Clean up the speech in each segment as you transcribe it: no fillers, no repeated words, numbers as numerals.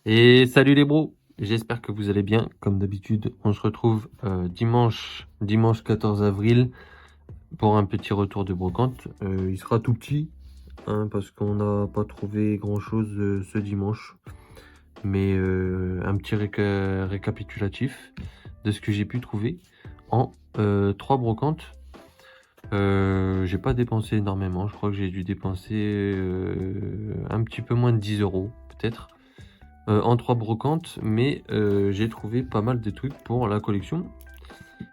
Et salut les bros, j'espère que vous allez bien. Comme d'habitude, on se retrouve dimanche 14 avril pour un petit retour de brocante. Il sera tout petit, hein, parce qu'on n'a pas trouvé grand chose ce dimanche. Mais un petit récapitulatif de ce que j'ai pu trouver en 3 brocantes. J'ai pas dépensé énormément, je crois que j'ai dû dépenser un petit peu moins de 10 euros peut-être. En 3 brocantes, mais j'ai trouvé pas mal de trucs pour la collection.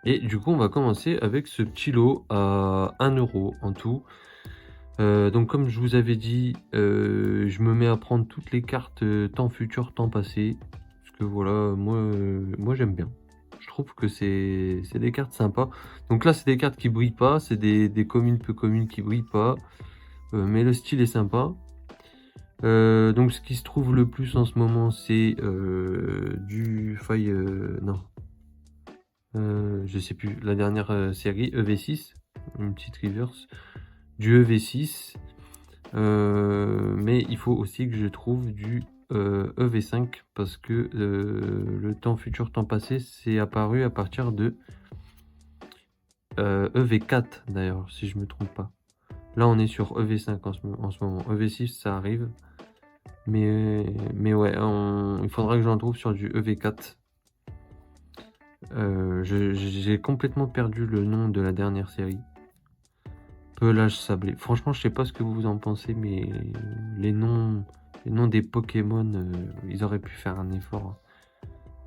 Et du coup, on va commencer avec ce petit lot à 1 euro en tout. Donc comme je vous avais dit, je me mets à prendre toutes les cartes temps futur, temps passé. Parce que voilà, moi j'aime bien. Je trouve que c'est des cartes sympas. Donc là, c'est des cartes qui brillent pas, c'est des communes peu communes qui brillent pas. Mais le style est sympa. Donc ce qui se trouve le plus en ce moment, c'est du faille... non, je sais plus, la dernière série, EV6, une petite reverse, du EV6. Mais il faut aussi que je trouve du EV5, parce que le temps futur, temps passé, c'est apparu à partir de EV4 d'ailleurs, si je me trompe pas. Là, on est sur EV5 en ce moment. EV6, ça arrive. Mais ouais, il faudra que j'en trouve sur du EV4. J'ai complètement perdu le nom de la dernière série. Pelage sablé. Franchement, je sais pas ce que vous en pensez, mais les noms, les noms des Pokémon, ils auraient pu faire un effort.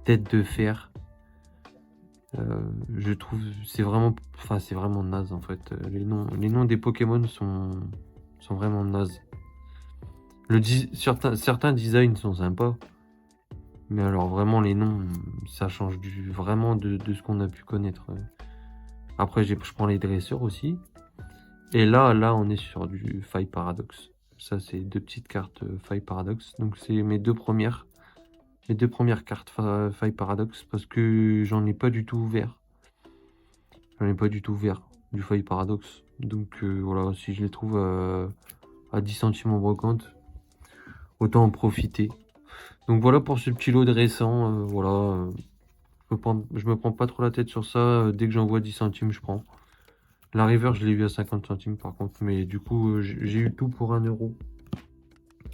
Tête de fer. Je trouve, c'est vraiment naze en fait. Les noms des Pokémon sont vraiment nazes. Certains designs sont sympas. Mais alors vraiment les noms, ça change vraiment de ce qu'on a pu connaître. Après je prends les dresseurs aussi. Et là on est sur du Faille Paradox. Ça c'est deux petites cartes Faille Paradox. Donc c'est mes deux premières cartes Faille Paradox, parce que j'en ai pas du tout ouvert. J'en ai pas du tout ouvert du Faille Paradox. Donc voilà, si je les trouve à 10 centimes en brocante, autant en profiter. Donc voilà pour ce petit lot de récent. Voilà. Je me prends pas trop la tête sur ça. Dès que j'en vois 10 centimes, je prends. La River, je l'ai vu à 50 centimes par contre. Mais du coup, j'ai eu tout pour 1 euro.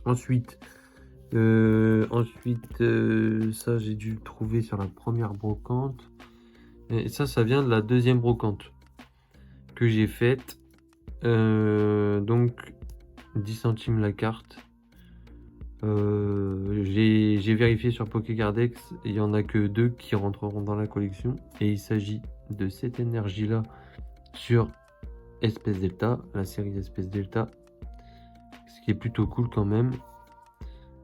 Ensuite, ça, j'ai dû le trouver sur la première brocante. Et ça vient de la deuxième brocante que j'ai faite. Donc, 10 centimes la carte. J'ai vérifié sur Pokécardex, il n'y en a que 2 qui rentreront dans la collection. Et il s'agit de cette énergie-là sur Espèce Delta, la série Espèce Delta, ce qui est plutôt cool quand même.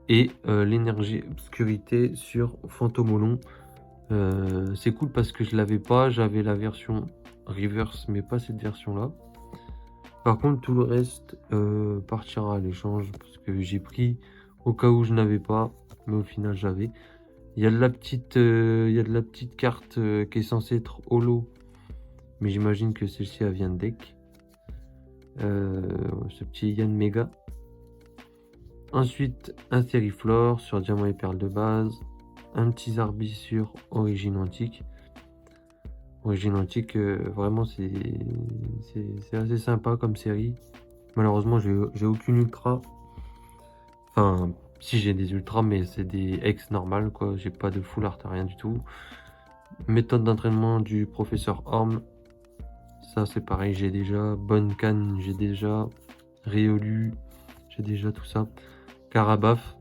Et l'énergie obscurité sur Fantômolon. C'est cool parce que je l'avais pas, j'avais la version reverse, mais pas cette version-là. Par contre, tout le reste partira à l'échange, parce que j'ai pris au cas où je n'avais pas, mais au final j'avais. Il y a de la petite carte qui est censée être holo, mais j'imagine que celle-ci elle vient de deck. Ce petit Yann Mega. Ensuite, un Seriflore sur Diamant et Perle de base. Un petit Zarbi sur Origine Antique. Origine Antique, vraiment, c'est assez sympa comme série. Malheureusement, j'ai aucune ultra. Enfin, si j'ai des ultras, mais c'est des ex normales, quoi. J'ai pas de full art, rien du tout. Méthode d'entraînement du professeur Orm. Ça, c'est pareil, j'ai déjà. Bonne Canne, j'ai déjà. Réolu, j'ai déjà tout ça. Carabaf.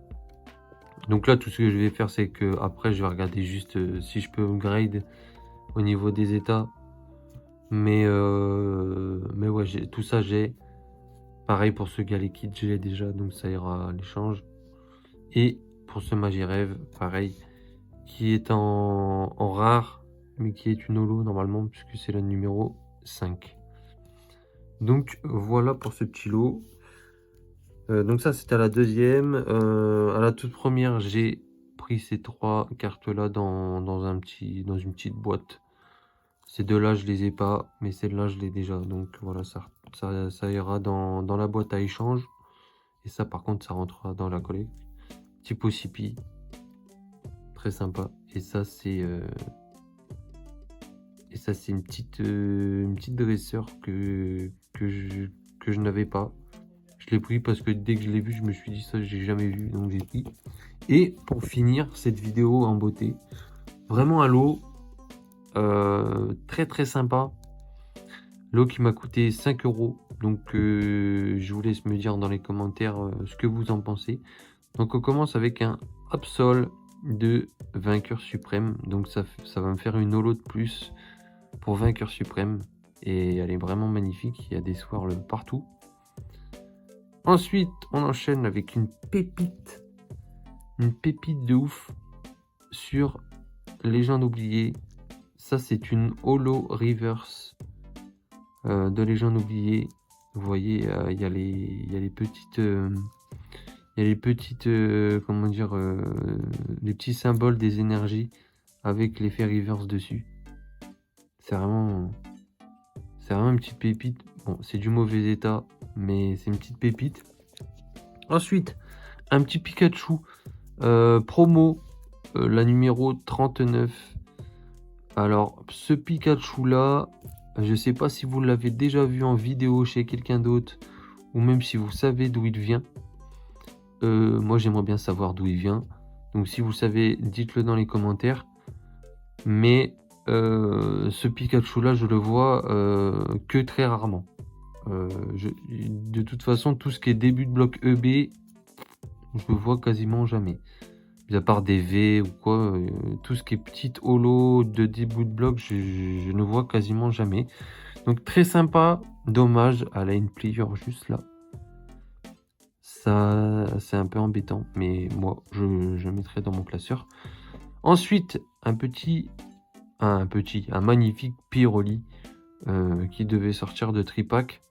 Donc là, tout ce que je vais faire, c'est que après, je vais regarder juste si je peux upgrade au niveau des états. Mais ouais, tout ça, j'ai. Pareil pour ce Galekid, j'ai déjà, donc ça ira à l'échange. Et pour ce Magirève, pareil, qui est en rare, mais qui est une holo normalement, puisque c'est le numéro 5. Donc voilà pour ce petit lot. Donc ça, c'était à la deuxième. À la toute première, j'ai pris ces 3 cartes-là dans une petite boîte. Ces deux-là, je les ai pas, mais celle-là, je l'ai déjà. Donc voilà, ça ira dans la boîte à échange. Et ça, par contre, ça rentrera dans la collecte. Type OCP. très sympa. Et ça c'est une petite dresseur que je n'avais pas. Je l'ai pris parce que dès que je l'ai vu, je me suis dit ça, j'ai jamais vu, donc j'ai pris. Et pour finir cette vidéo en beauté, vraiment un lot très très sympa. Lot qui m'a coûté 5 €. Donc je vous laisse me dire dans les commentaires ce que vous en pensez. Donc on commence avec un Absol de Vainqueur Suprême. Donc ça va me faire une holo de plus pour Vainqueur Suprême. Et elle est vraiment magnifique. Il y a des swirls partout. Ensuite, on enchaîne avec une pépite. Une pépite de ouf sur Légende oubliée. Ça, c'est une holo reverse de Légende oubliée. Vous voyez, il y a les petites, comment dire, les petits symboles des énergies avec l'effet reverse dessus. C'est vraiment une petite pépite. Bon, c'est du mauvais état, mais c'est une petite pépite. Ensuite, un petit Pikachu promo, la numéro 39. Alors, ce Pikachu là, je sais pas si vous l'avez déjà vu en vidéo chez quelqu'un d'autre, ou même si vous savez d'où il vient. Moi, j'aimerais bien savoir d'où il vient. Donc, si vous savez, dites-le dans les commentaires. Mais ce Pikachu là, je le vois que très rarement. De toute façon, tout ce qui est début de bloc EB, je le vois quasiment jamais. Mis à part des V ou quoi, tout ce qui est petite holo de début de bloc, je ne vois quasiment jamais. Donc très sympa, dommage, elle a une pliure juste là. Ça, c'est un peu embêtant, mais moi, je mettrai dans mon classeur. Ensuite, un magnifique Pyroli qui devait sortir de Tripack.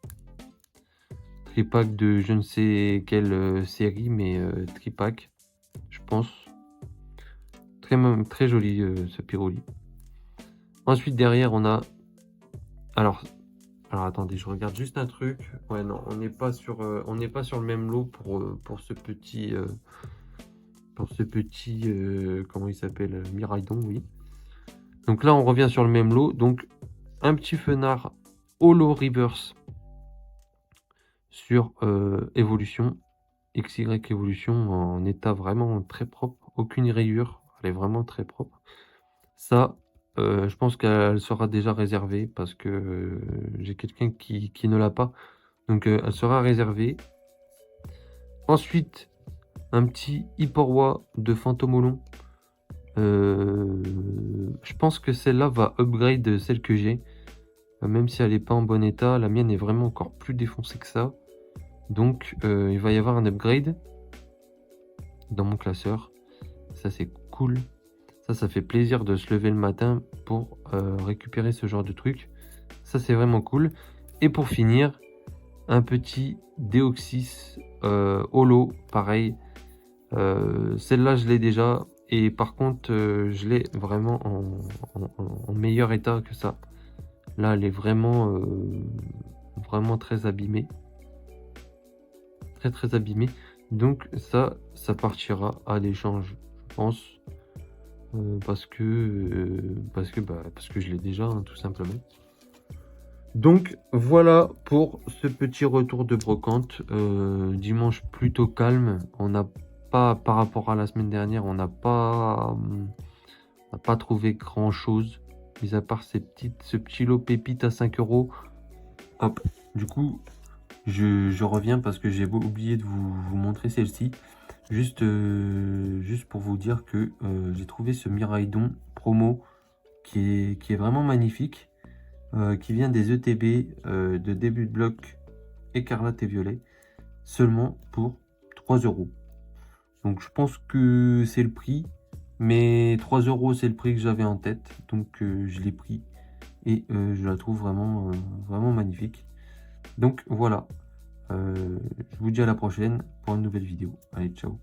Tripack de je ne sais quelle série, mais Tripack, je pense. Très joli ce Pyroli. Ensuite, derrière, on a... Alors attendez, je regarde juste un truc. Ouais, non, on n'est pas sur le même lot pour ce petit... comment il s'appelle, Miraidon, oui. Donc là, on revient sur le même lot. Donc, un petit Fenard Holo Reverse sur évolution. XY évolution en état vraiment très propre. Aucune rayure. Elle est vraiment très propre. Ça, je pense qu'elle sera déjà réservée parce que j'ai quelqu'un qui ne l'a pas. Donc, elle sera réservée. Ensuite, un petit Hyporwa de Fantomolon. Je pense que celle-là va upgrade celle que j'ai. Même si elle n'est pas en bon état, la mienne est vraiment encore plus défoncée que ça. Donc il va y avoir un upgrade dans mon classeur. Ça c'est cool. Ça fait plaisir de se lever le matin pour récupérer ce genre de truc. Ça c'est vraiment cool. Et pour finir, un petit Deoxys holo, pareil. Celle-là je l'ai déjà. Et par contre, je l'ai vraiment en meilleur état que ça. Là, elle est vraiment très abîmée. Très abîmée. Donc ça partira à l'échange, je pense. Parce que je l'ai déjà, hein, tout simplement. Donc voilà pour ce petit retour de brocante. Dimanche plutôt calme. On n'a pas, par rapport à la semaine dernière, on n'a pas trouvé grand chose, mis à part ce petit lot pépite à 5 €. Hop, du coup, je reviens parce que j'ai oublié de vous montrer celle-ci. Juste pour vous dire que j'ai trouvé ce Miraidon promo qui est vraiment magnifique. Qui vient des ETB de début de bloc écarlate et violet. Seulement pour 3 €. Donc je pense que c'est le prix. Mais 3 € c'est le prix que j'avais en tête. Donc je l'ai pris. Et je la trouve vraiment magnifique. Donc voilà. Je vous dis à la prochaine pour une nouvelle vidéo. Allez, ciao.